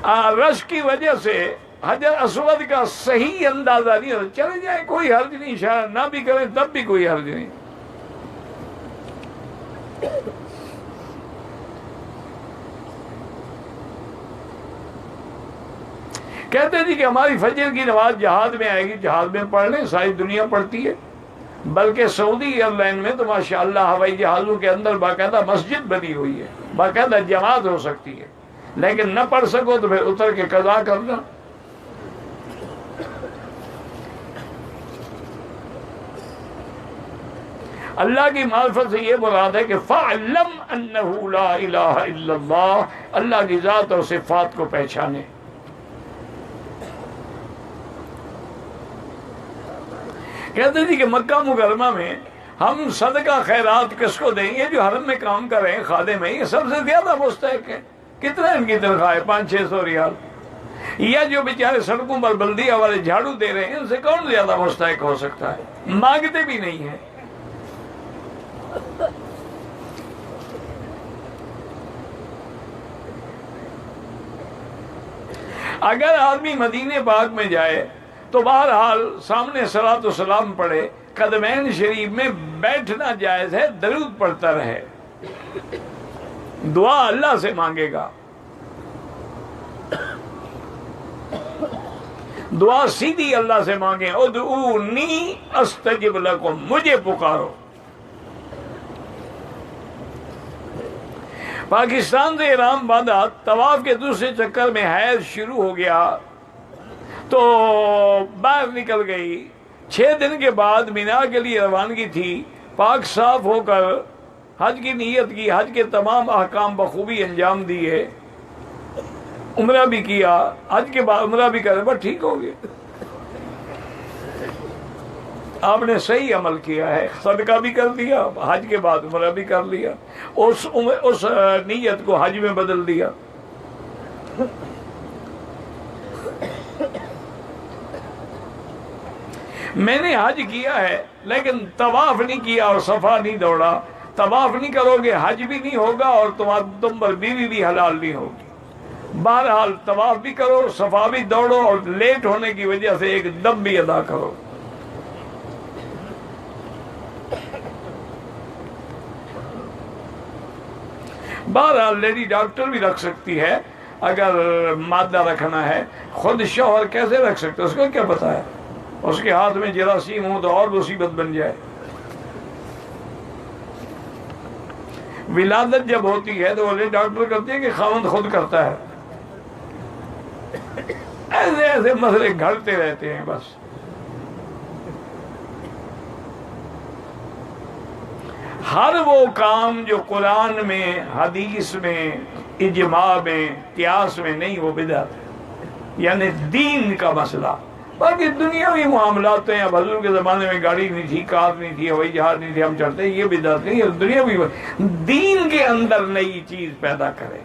رش کی وجہ سے حجر اسود کا صحیح اندازہ نہیں ہوتا. چلے جائیں کوئی حرج نہیں، اشارہ نہ بھی کریں تب بھی کوئی حرج نہیں. کہتے جی کہ ہماری فجر کی نماز جہاد میں آئے گی. جہاد میں پڑھ لیں، ساری دنیا پڑھتی ہے. بلکہ سعودی ایئر لائن میں تو ماشاءاللہ ہوائی جہازوں کے اندر باقاعدہ مسجد بنی ہوئی ہے، باقاعدہ جماعت ہو سکتی ہے. لیکن نہ پڑھ سکو تو پھر اتر کے قضا کرنا. اللہ کی معرفت سے یہ مراد ہے کہ فَاعْلَمْ أَنَّهُ لَا إِلَهَ إِلَّا اللَّهُ، اللہ کی ذات اور صفات کو پہچانے. کہتے تھے کہ مکہ مکرمہ میں ہم صدقہ خیرات کس کو دیں؟ یہ جو حرم میں کام کر رہے ہیں خادم ہیں، یہ سب سے زیادہ مستحق ہیں. کتنا ان کی تنخواہ ہے؟ 500-600 ریال. یا جو بیچارے سڑکوں پر بلدیہ والے جھاڑو دے رہے ہیں، ان سے کون زیادہ مستحق ہو سکتا ہے؟ مانگتے بھی نہیں ہیں. اگر آدمی مدینے پاک میں جائے تو بہرحال سامنے صلاۃ و سلام پڑھے، قدمین شریف میں بیٹھنا جائز ہے، درود پڑھتا رہے، دعا اللہ سے مانگے گا. دعا سیدھی اللہ سے مانگیں، ادعونی استجب لکم، مجھے پکارو. پاکستان سے احرام باندھا، طواف کے دوسرے چکر میں حیض شروع ہو گیا تو باہر نکل گئی. 6 دن کے بعد مینا کے لیے روانگی تھی. پاک صاف ہو کر حج کی نیت کی، حج کے تمام احکام بخوبی انجام دیے، عمرہ بھی کیا. حج کے بعد عمرہ بھی کرے، بس ٹھیک ہو گیا. آپ نے صحیح عمل کیا ہے، صدقہ بھی کر دیا، حج کے بعد عمرہ بھی کر لیا، اس نیت کو حج میں بدل دیا. میں نے حج کیا ہے لیکن طواف نہیں کیا اور صفا نہیں دوڑا. طواف نہیں کرو گے حج بھی نہیں ہوگا اور تم پر بیوی بھی حلال نہیں ہوگی. بہرحال طواف بھی کرو، صفا بھی دوڑو، اور لیٹ ہونے کی وجہ سے ایک دم بھی ادا کرو. بہرحال لیڈی ڈاکٹر بھی رکھ سکتی ہے اگر مادہ رکھنا ہے. خود شوہر کیسے رکھ سکتے، اس کو کیا پتا ہے؟ اس کے ہاتھ میں جراثیم ہو تو اور مصیبت بن جائے. ولادت جب ہوتی ہے تو وہ ڈاکٹر کرتے ہیں کہ خاوند خود کرتا ہے. ایسے ایسے مسئلے گھڑتے رہتے ہیں. بس ہر وہ کام جو قرآن میں، حدیث میں، اجماع میں، قیاس میں نہیں، وہ بدعت ہے، یعنی دین کا مسئلہ. باقی دنیاوی معاملات ہیں. اب حضور کے زمانے میں گاڑی نہیں تھی، کار نہیں تھی، ہوائی جہاز نہیں تھی، ہم چڑھتے ہیں، یہ بدعت نہیں. یہ دنیاوی دین کے اندر نئی چیز پیدا کرے.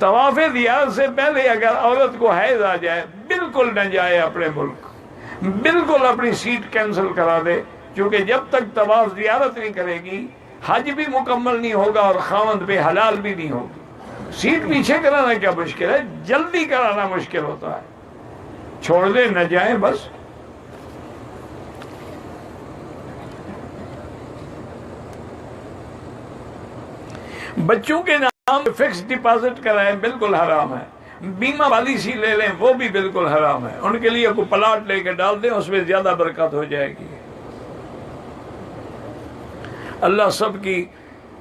طواف زیارت سے پہلے اگر عورت کو حیض آ جائے، بالکل نہ جائے اپنے ملک، بالکل اپنی سیٹ کینسل کرا دے. کیونکہ جب تک طواف زیارت نہیں کرے گی حج بھی مکمل نہیں ہوگا اور خاوند پہ حلال بھی نہیں ہوگی. سیٹ پیچھے کرانا کیا مشکل ہے، جلدی کرانا مشکل ہوتا ہے. چھوڑ دے، نہ جائیں بس. بچوں کے نام فکس ڈپازٹ کرائیں، بالکل حرام ہے. بیمہ پالیسی لے لیں، وہ بھی بالکل حرام ہے. ان کے لیے کوئی پلاٹ لے کے ڈال دیں، اس میں زیادہ برکت ہو جائے گی. اللہ سب کی،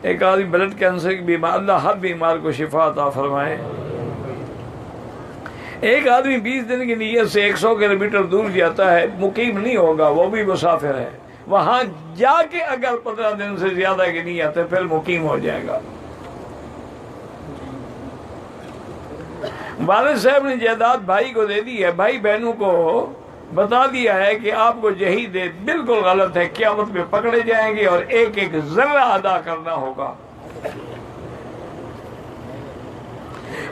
ایک آدمی بلڈ کینسر کی بیمار، اللہ ہر بیمار کو شفا عطا فرمائے. ایک آدمی 20 دن کی نیت سے 100 کلومیٹر دور جاتا ہے، مقیم نہیں ہوگا، وہ بھی مسافر ہے. وہاں جا کے اگر 15 دن سے زیادہ کی نیت ہے پھر مقیم ہو جائے گا. والد صاحب نے جائیداد بھائی کو دے دی ہے، بھائی بہنوں کو بتا دیا ہے کہ آپ کو یہی دے، بالکل غلط ہے. قیامت میں پکڑے جائیں گے اور ایک ایک ذرہ ادا کرنا ہوگا.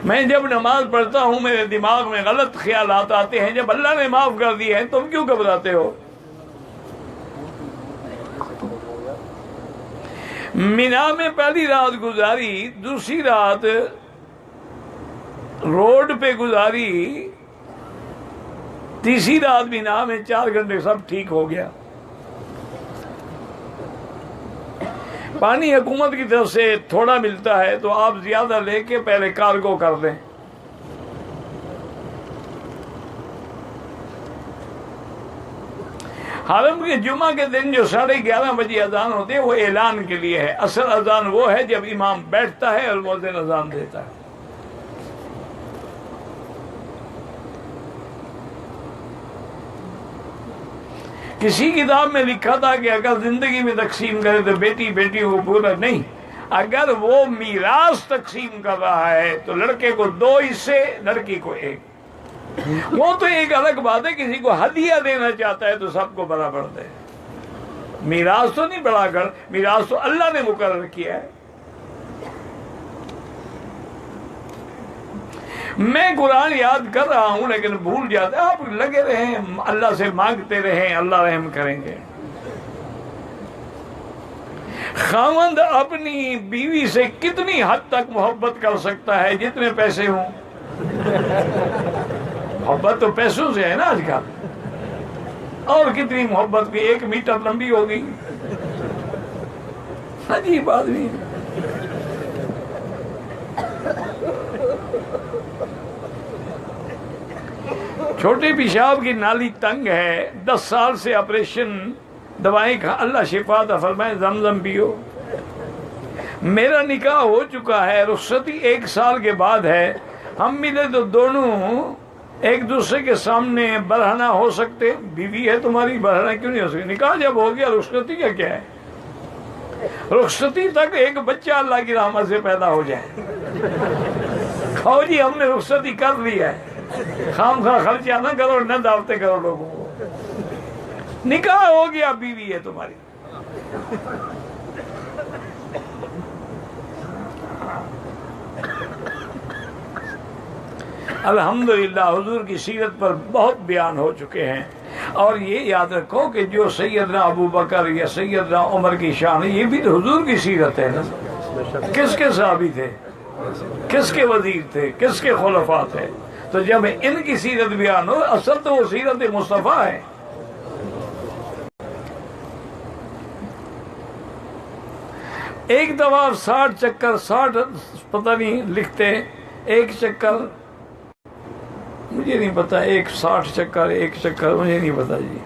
میں جب نماز پڑھتا ہوں میرے دماغ میں غلط خیالات آتے ہیں. جب اللہ نے معاف کر دی ہے تم کیوں گھبراتے ہو؟ مینا میں پہلی رات گزاری، دوسری رات روڈ پہ گزاری، تیسری رات مینا میں 4 گھنٹے سب ٹھیک ہو گیا۔ پانی حکومت کی طرف سے تھوڑا ملتا ہے تو آپ زیادہ لے کے پہلے کارگو کر دیں۔ حرم کے جمعہ کے دن جو 11:30 بجے اذان ہوتے ہیں وہ اعلان کے لیے ہے، اصل اذان وہ ہے جب امام بیٹھتا ہے اور مؤذن اذان دیتا ہے۔ کسی کتاب میں لکھا تھا کہ اگر زندگی میں تقسیم کرے تو بیٹی بیٹیوں کو پورا نہیں، اگر وہ میراث تقسیم کر رہا ہے تو لڑکے کو 2 حصے، لڑکی کو 1۔ وہ تو ایک الگ بات ہے، کسی کو ہدیہ دینا چاہتا ہے تو سب کو برابر دے۔ میراث تو نہیں بڑھا کر، میراث تو اللہ نے مقرر کیا ہے۔ میں قرآن یاد کر رہا ہوں لیکن بھول جاتا ہے، آپ لگے رہیں، اللہ سے مانگتے رہیں، اللہ رحم کریں گے۔ خاوند اپنی بیوی سے کتنی حد تک محبت کر سکتا ہے؟ جتنے پیسے ہوں۔ محبت تو پیسوں سے ہے نا آج کل، اور کتنی محبت بھی 1 میٹر لمبی ہوگی، عجیب آدمی۔ چھوٹے پیشاب کی نالی تنگ ہے، 10 سال سے آپریشن، دوائیں کھا، اللہ شفا عطا فرمائے، زمزم پیو۔ میرا نکاح ہو چکا ہے، رخصتی 1 سال کے بعد ہے، ہم ملے تو دونوں ایک دوسرے کے سامنے برہنہ ہو سکتے؟ بیوی ہے تمہاری، برہنہ کیوں نہیں ہو سکتے؟ نکاح جب ہو گیا رخصتی کا کیا ہے؟ رخصتی تک ایک بچہ اللہ کی رحمت سے پیدا ہو جائے۔ کھاؤ جی ہم نے رخصتی کر لی ہے، خام خواہ خرچہ نہ کرو، نہ دعوتیں کرو لوگوں کو، نکاح ہو گیا، بیوی ہے تمہاری۔ الحمدللہ حضور کی سیرت پر بہت بیان ہو چکے ہیں، اور یہ یاد رکھو کہ جو سیدنا ابو بکر یا سیدنا عمر کی شان ہے، یہ بھی تو حضور کی سیرت ہے نا۔ کس کے صحابی تھے، کس کے وزیر تھے، کس کے خلفاء تھے؟ تو جب ان کی سیرت بیان ہو، اصل تو وہ سیرت مصطفیٰ ہے۔ ایک دفعہ 60 چکر، 60 پتہ نہیں لکھتے، ایک چکر مجھے نہیں پتا، 60 چکر، ایک چکر مجھے نہیں پتا جی۔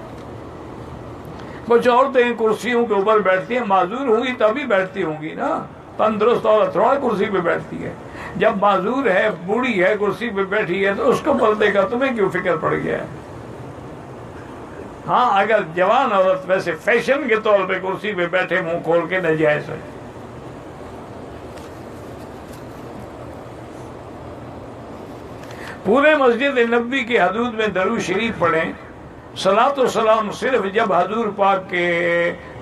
کچھ عورتیں کرسیوں کے اوپر بیٹھتی ہیں، معذور ہوں گی تبھی بیٹھتی ہوں گی نا، تندرست عورت تھوڑا کرسی پہ بیٹھتی ہے۔ جب معذور ہے، بوڑھی ہے، کرسی پہ بیٹھی ہے تو اس کو پردے کا تمہیں کیوں فکر پڑ گیا ہے؟ ہاں اگر جوان عورت ویسے فیشن کے طور پہ کرسی پہ بیٹھے منہ کھول کے، ناجائز ہے۔ پورے مسجد نبوی کی حدود میں درود شریف پڑھیں، صلاۃ و سلام صرف جب حضور پاک کے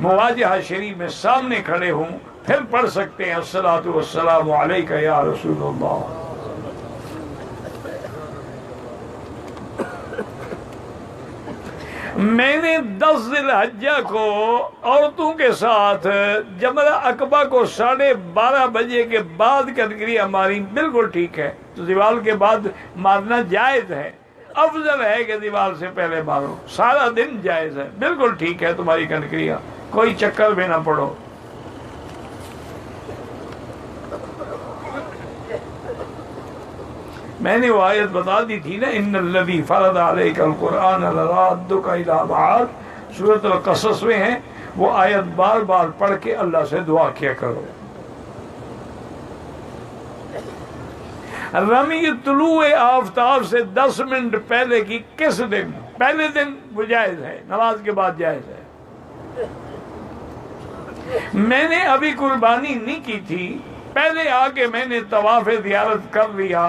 مواجہہ شریف میں سامنے کھڑے ہوں پھر پڑھ سکتے ہیں، الصلاۃ والسلام علیک یا رسول اللہ۔ میں نے 10 ذی الحجہ کو عورتوں کے ساتھ جمرہ عقبہ کو 12:30 بجے کے بعد کنکریاں ماری، بالکل ٹھیک ہے۔ تو دیوال کے بعد مارنا جائز ہے، افضل ہے کہ دیوال سے پہلے مارو، سارا دن جائز ہے، بالکل ٹھیک ہے تمہاری کنکریاں، کوئی چکر میں نہ پڑو۔ میں نے وہ آیت بتا دی تھی نا، ان الذی فرض علیک القرآن لرادک الی معاد، سورۃ القصص میں ہے، وہ آیت بار بار پڑھ کے اللہ سے دعا کیا کرو۔ رمی طلوع آفتاب سے 10 منٹ پہلے کی کس دن؟ پہلے دن وہ جائز ہے، نماز کے بعد جائز ہے۔ میں نے ابھی قربانی نہیں کی تھی، پہلے آ کے میں نے طواف زیارت کر لیا۔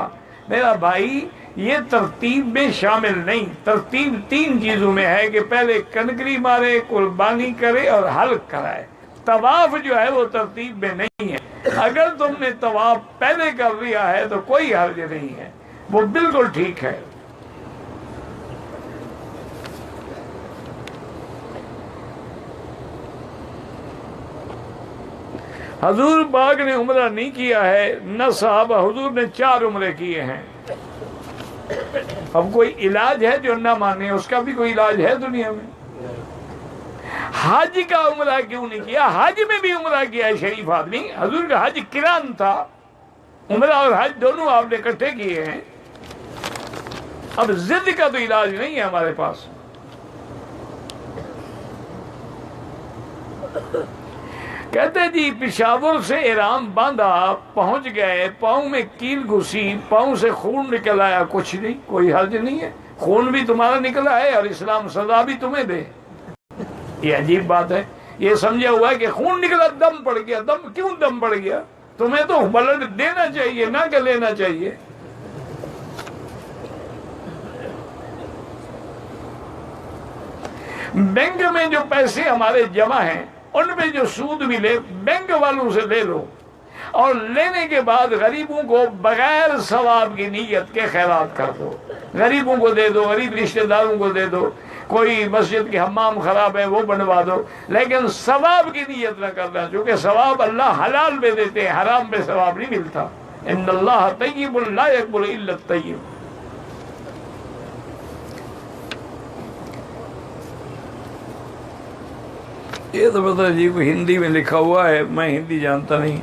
میرا بھائی یہ ترتیب میں شامل نہیں، ترتیب 3 چیزوں میں ہے کہ پہلے کنکری مارے، قربانی کرے اور حلق کرائے۔ طواف جو ہے وہ ترتیب میں نہیں ہے۔ اگر تم نے طواف پہلے کر لیا ہے تو کوئی حرج نہیں ہے، وہ بالکل ٹھیک ہے۔ حضور پاک نے عمرہ نہیں کیا ہے، نہ صحابہ، حضور نے 4 عمرے کیے ہیں۔ اب کوئی علاج ہے جو نہ مانے؟ اس کا بھی کوئی علاج ہے دنیا میں؟ حج کا عمرہ کیوں نہیں کیا؟ حج میں بھی عمرہ کیا ہے شریف آدمی، حضور کا حج قران تھا، عمرہ اور حج دونوں آپ نے اکٹھے کیے ہیں۔ اب ضد کا تو علاج نہیں ہے ہمارے پاس۔ کہتے جی پشاور سے احرام باندھا، پہنچ گئے، پاؤں میں کیل گھسی، پاؤں سے خون نکل آیا، کچھ نہیں، کوئی حرج نہیں ہے، خون بھی تمہارا نکلا ہے اور اسلام سزا بھی تمہیں دے۔ یہ عجیب بات ہے، یہ سمجھا ہوا ہے کہ خون نکلا دم پڑ گیا، دم کیوں دم پڑ گیا؟ تمہیں تو بلڈ دینا چاہیے نہ کہ لینا چاہیے۔ بینک میں جو پیسے ہمارے جمع ہیں ان پہ جو سود ملے بینک والوں سے لے لو، اور لینے کے بعد غریبوں کو بغیر ثواب کی نیت کے خیرات کر دو، غریبوں کو دے دو، غریب رشتہ داروں کو دے دو، کوئی مسجد کے حمام خراب ہے وہ بنوا دو، لیکن ثواب کی نیت نہ کرنا، چونکہ ثواب اللہ حلال میں دیتے ہیں، حرام میں ثواب نہیں ملتا۔ ان اللہ طیب لا یقبل الا الطیب۔ یہ تو پتہ جی کوئی ہندی میں لکھا ہوا ہے، میں ہندی جانتا نہیں۔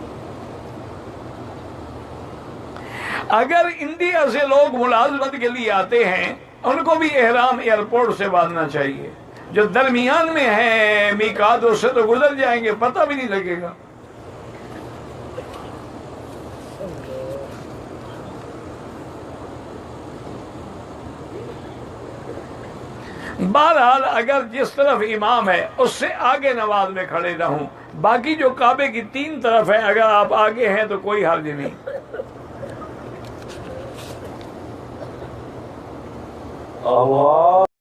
اگر انڈیا سے لوگ ملازمت کے لیے آتے ہیں ان کو بھی احرام ایئرپورٹ سے باندھنا چاہیے، جو درمیان میں ہے میقات اس سے تو گزر جائیں گے، پتہ بھی نہیں لگے گا۔ بہرحال اگر جس طرف امام ہے اس سے آگے نماز میں کھڑے نہ ہوں، باقی جو کعبے کی 3 طرف ہے اگر آپ آگے ہیں تو کوئی حرج نہیں۔